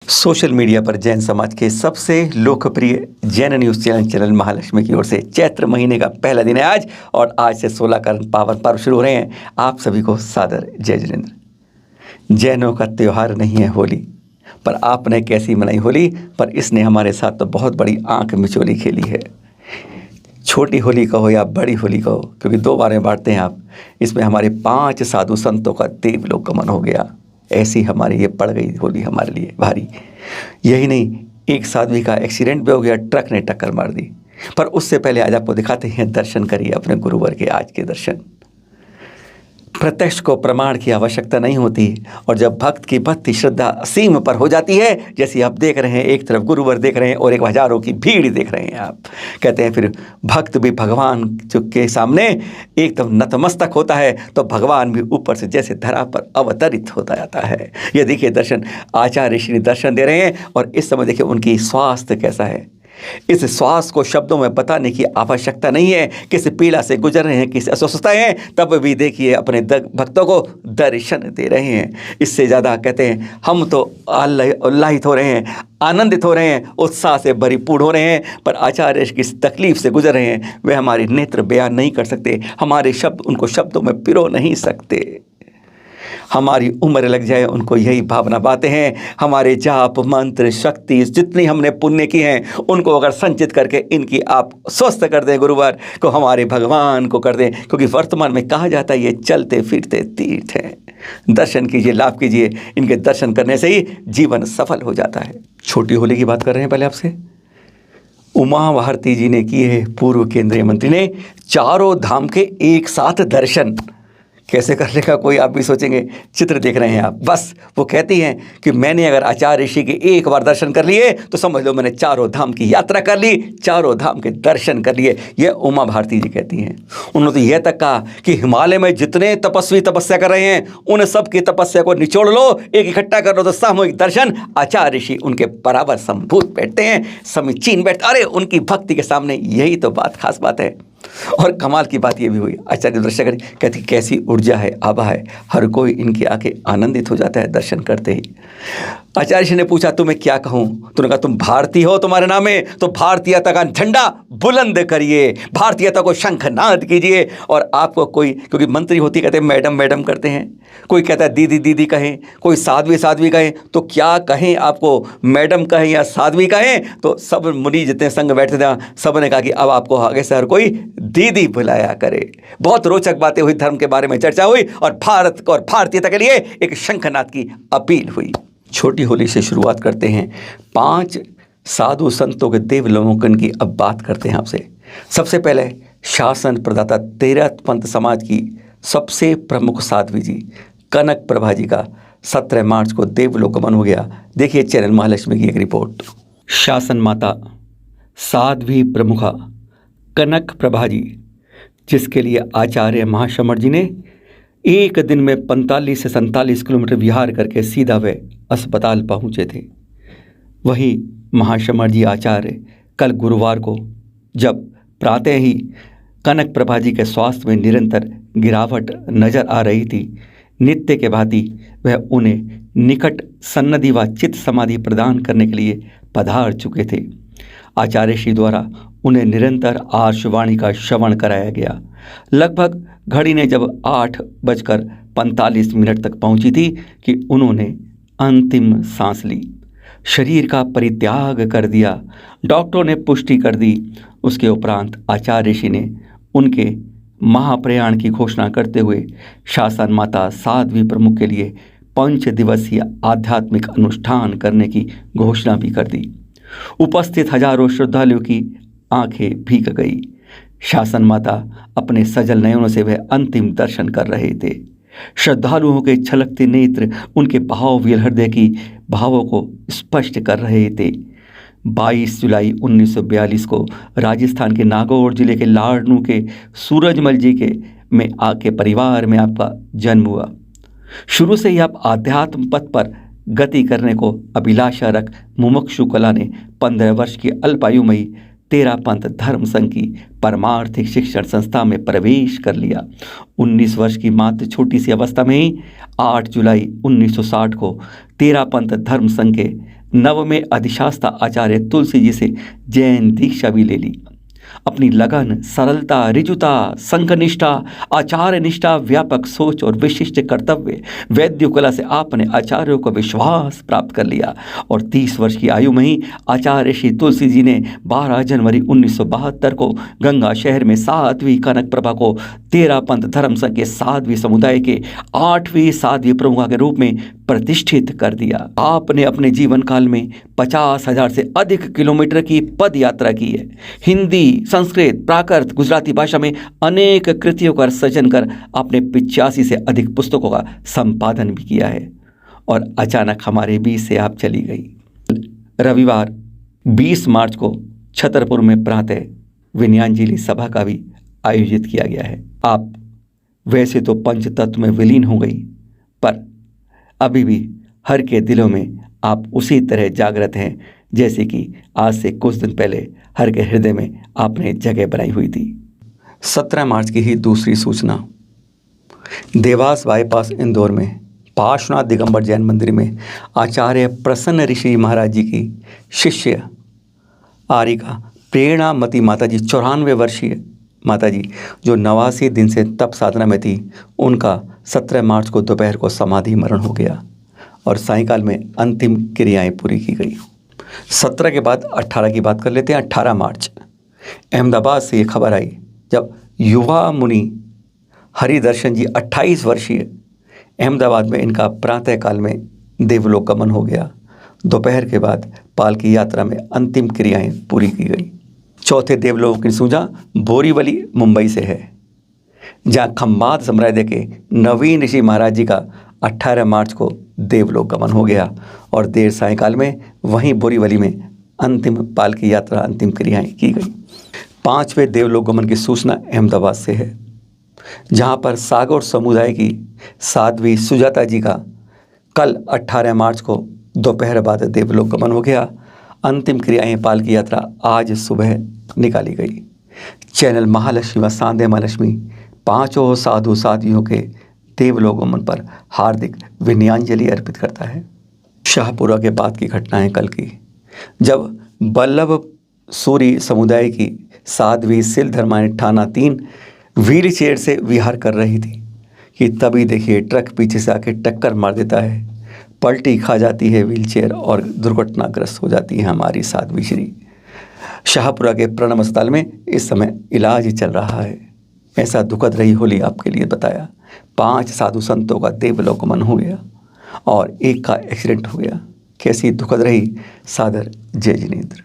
Social media पर जैन समाज के सबसे लोकप्रिय जैन न्यूज़ चैनल महालक्ष्मी की ओर से चैत्र महीने का पहला दिन है आज, और आज से 16 का पावन पर्व शुरू हो रहे हैं। आप सभी को सादर जय जिनेंद्र। जैनों का त्यौहार नहीं है होली, पर आपने कैसी मनाई होली, पर इसने हमारे साथ तो बहुत बड़ी आंख मिचोली खेली है। छोटी होली कहो या बड़ी होली कहो, क्योंकि दो बार में बांटते हैं आप। इसमें हमारे 5 साधु संतों का देवलोक गमन हो गया। ऐसी हमारी ये पड़ गई होली हमारे लिए भारी। यही नहीं, एक साध्वी का एक्सीडेंट भी हो गया, ट्रक ने टक्कर मार दी। पर उससे पहले आज आपको दिखाते हैं, दर्शन करिए अपने गुरुवर के आज के दर्शन। प्रत्यक्ष को प्रमाण की आवश्यकता नहीं होती, और जब भक्त की भक्ति श्रद्धा असीम पर हो जाती है, जैसे आप देख रहे हैं, एक तरफ गुरुवर देख रहे हैं और एक हजारों की भीड़ देख रहे हैं। आप कहते हैं फिर भक्त भी भगवान के सामने एकदम नतमस्तक होता है, तो भगवान भी ऊपर से जैसे धरा पर अवतरित होता जाता है। ये देखिए दर्शन, आचार्य श्री दर्शन दे रहे हैं, और इस समय देखिए उनकी स्वास्थ्य कैसा है। इस श्वास को शब्दों में बताने की आवश्यकता नहीं है। किस पीड़ा से गुजर रहे हैं, किस अस्वस्थता हैं, तब भी देखिए अपने भक्तों को दर्शन दे रहे हैं। इससे ज़्यादा कहते हैं हम तो उल्लाहित हो रहे हैं, आनंदित हो रहे हैं, उत्साह से भरीपूर्ण हो रहे हैं। पर आचार्य किस तकलीफ से गुजर रहे हैं, वे हमारे नेत्र बयान नहीं कर सकते, हमारे शब्द उनको शब्दों में पिरो नहीं सकते। हमारी उम्र लग जाए उनको यही भावना बातें हैं। हमारे जाप मंत्र शक्ति जितनी हमने पुण्य की हैं, उनको अगर संचित करके इनकी आप स्वस्थ कर दें गुरुवार को, हमारे भगवान को कर दें। क्योंकि वर्तमान में कहा जाता है ये चलते फिरते तीर्थ हैं। दर्शन कीजिए, लाभ कीजिए, इनके दर्शन करने से ही जीवन सफल हो जाता है। छोटी होली की बात कर रहे हैं पहले आपसे। उमा भारती जी ने किए हैं, पूर्व केंद्रीय मंत्री ने, चारों धाम के एक साथ दर्शन। कैसे कर लेगा कोई, आप भी सोचेंगे। चित्र देख रहे हैं आप, बस वो कहती हैं कि मैंने अगर आचार्य ऋषि के एक बार दर्शन कर लिए तो समझ लो मैंने चारों धाम की यात्रा कर ली, चारों धाम के दर्शन कर लिए। ये उमा भारती जी कहती हैं। उन्होंने तो यह तक कहा कि हिमालय में जितने तपस्वी तपस्या कर रहे हैं, उन सब की तपस्या को निचोड़ लो, एक इकट्ठा कर लो, तो सामूहिक दर्शन। आचार्य ऋषि उनके बराबर संभूत बैठते हैं, समीचीन बैठते। अरे उनकी भक्ति के सामने यही तो बात, खास बात है। और कमाल की बात ये भी हुई, आचार्य दृश्य करी, कहती कैसी ऊर्जा है, आभा है, हर कोई इनकी आके आनंदित हो जाता है दर्शन करते ही। आचार्य जी ने पूछा तुम्हें क्या कहूँ, तूने कहा तुम भारतीय हो, तुम्हारे नाम है तो भारतीयता का झंडा बुलंद करिए, भारतीयता को शंखनाद कीजिए। और आपको कोई, क्योंकि मंत्री होती कहते हैं मैडम मैडम करते हैं, कोई कहता है दीदी दीदी कहें, कोई साध्वी साध्वी कहें, तो क्या कहें आपको, मैडम कहें या साध्वी कहें। तो सब मुनि जितने संग बैठे थे सब ने कहा कि अब आपको आगे से हर कोई दीदी बुलाया करे। बहुत रोचक बातें हुई, धर्म के बारे में चर्चा हुई, और भारत और भारतीयता के लिए एक शंखनाद की अपील हुई। छोटी होली से शुरुआत करते हैं। 5 साधु संतों के देवलोकन की अब बात करते हैं आपसे। सबसे पहले शासन प्रदाता तेरह पंथ समाज की सबसे प्रमुख साध्वी जी कनक प्रभा जी का 17 मार्च को देवलोक गमन हो गया। देखिए चैनल महालक्ष्मी की एक रिपोर्ट। शासन माता साध्वी प्रमुखा कनक प्रभा जी, जिसके लिए आचार्य महाशमर जी ने एक दिन में 45 से 47 किलोमीटर विहार करके सीधा वे अस्पताल पहुंचे थे। वही महाशमर जी आचार्य कल गुरुवार को जब प्रातः ही कनक प्रभा जी के स्वास्थ्य में निरंतर गिरावट नजर आ रही थी, नित्य के भांति वह उन्हें निकट सन्नद्धि व चित्त समाधि प्रदान करने के लिए पधार चुके थे। आचार्य श्री द्वारा उन्हें निरंतर आर्षवाणी का श्रवण कराया गया। लगभग घड़ी ने जब 8:45 तक पहुंची थी कि उन्होंने अंतिम सांस ली, शरीर का परित्याग कर दिया। डॉक्टरों ने पुष्टि कर दी। उसके उपरांत आचार्य ऋषि ने उनके महाप्रयाण की घोषणा करते हुए शासन माता साध्वी प्रमुख के लिए 5 दिवसीय आध्यात्मिक अनुष्ठान करने की घोषणा भी कर दी। उपस्थित हजारों श्रद्धालुओं की आंखें भीग गई। शासन माता अपने सजल नयनों से वह अंतिम दर्शन कर रहे थे। श्रद्धालुओं के छलकते नेत्र उनके भावविह्वल हृदय की भावों को स्पष्ट कर रहे थे। 22 जुलाई 1942 को राजस्थान के नागौर जिले के लाड़नू के सूरजमल जी के परिवार में आपका जन्म हुआ। शुरू से ही आप आध्यात्म पथ पर गति करने को अभिलाषा रख मुमुक्षु कला ने 15 वर्ष की अल्पायु में ही 13 पंथ धर्म संघ की परमार्थिक शिक्षण संस्था में प्रवेश कर लिया। 19 वर्ष की मात्र छोटी सी अवस्था में ही 8 जुलाई 1960 को 13 पंथ धर्म संघ के नव में अधिशास्ता आचार्य तुलसी जी से जैन दीक्षा भी ले ली। अपनी लगन, सरलता, ऋजुता, संघनिष्ठा, आचार्य निष्ठा, व्यापक सोच और विशिष्ट कर्तव्य वैद्य से आपने आचार्यों को विश्वास प्राप्त कर लिया और 30 वर्ष की आयु में ही आचार्य श्री तुलसी जी ने 12 जनवरी 1972 को गंगा शहर में 7वीं कनक प्रभा को तेरा पंथ धर्म संघ के 7वीं समुदाय के 8वीं साध्वी प्रमुखा के रूप में प्रतिष्ठित कर दिया। आपने अपने जीवन काल में 50,000 से अधिक किलोमीटर की पद यात्रा की है। हिंदी, संस्कृत, प्राकृत, गुजराती भाषा में अनेक कृतियों का सृजन कर आपने 85 से अधिक पुस्तकों का संपादन भी किया है और अचानक हमारे बीच से आप चली गई। रविवार 20 मार्च को छतरपुर में प्रातः विनयांजलि सभा का भी आयोजित किया गया है। आप वैसे तो पंच तत्व में विलीन हो गई, पर अभी भी हर के दिलों में आप उसी तरह जागृत हैं जैसे कि आज से कुछ दिन पहले हर के हृदय में आपने जगह बनाई हुई थी। 17 मार्च की ही दूसरी सूचना, देवास बाईपास इंदौर में पार्श्वनाथ दिगंबर जैन मंदिर में आचार्य प्रसन्न ऋषि महाराज जी की शिष्य आरिका प्रेरणामती माता जी, 94 वर्षीय माता जी जो 89 दिन से तप साधना में थी, उनका 17 मार्च को दोपहर को समाधि मरण हो गया और सायंकाल में अंतिम क्रियाएं पूरी की गई। 17 के बाद 18 की बात कर लेते हैं। 18 मार्च अहमदाबाद से ये खबर आई जब युवा मुनि हरिदर्शन जी 28 वर्षीय, अहमदाबाद में इनका प्रातःकाल में देवलोक गमन हो गया। दोपहर के बाद पालकी यात्रा में अंतिम क्रियाएं पूरी की गई। चौथे देवलोक की सूझा बोरीवली मुंबई से है, जहाँ खम्बात सम्राज्य के नवीन ऋषि महाराज जी का 18 मार्च को देवलोक गमन हो गया और देर सायंकाल में वहीं बोरीवली में अंतिम पालकी यात्रा, अंतिम क्रियाएं की गई। 5वें देवलोक गमन की सूचना अहमदाबाद से है, जहाँ पर सागौर समुदाय की साध्वी सुजाता जी का कल 18 मार्च को दोपहर बाद देवलोक गमन हो गया। अंतिम क्रियाएं, पालकी यात्रा आज सुबह निकाली गई। चैनल महालक्ष्मी व सांध्य महालक्ष्मी पांचों साधु साध्वियों के देवलोक गमन पर हार्दिक विनयांजलि अर्पित करता है। शाहपुरा के बाद की घटनाएं कल की, जब बल्लभ सूरी समुदाय की साध्वी सिल धर्मानी ठाना 3 व्हील चेयर से विहार कर रही थी कि तभी देखिए ट्रक पीछे से आके टक्कर मार देता है, पलटी खा जाती है व्हील चेयर और दुर्घटनाग्रस्त हो जाती है हमारी साध्वी श्री। शाहपुरा के प्रणब अस्पताल में इस समय इलाज ही चल रहा है। ऐसा दुखद रही होली आपके लिए बताया। 5 साधु संतों का देवलोक गमन हो गया और एक का एक्सीडेंट हो गया। कैसी दुखद रही। सादर जय जिनेंद्र।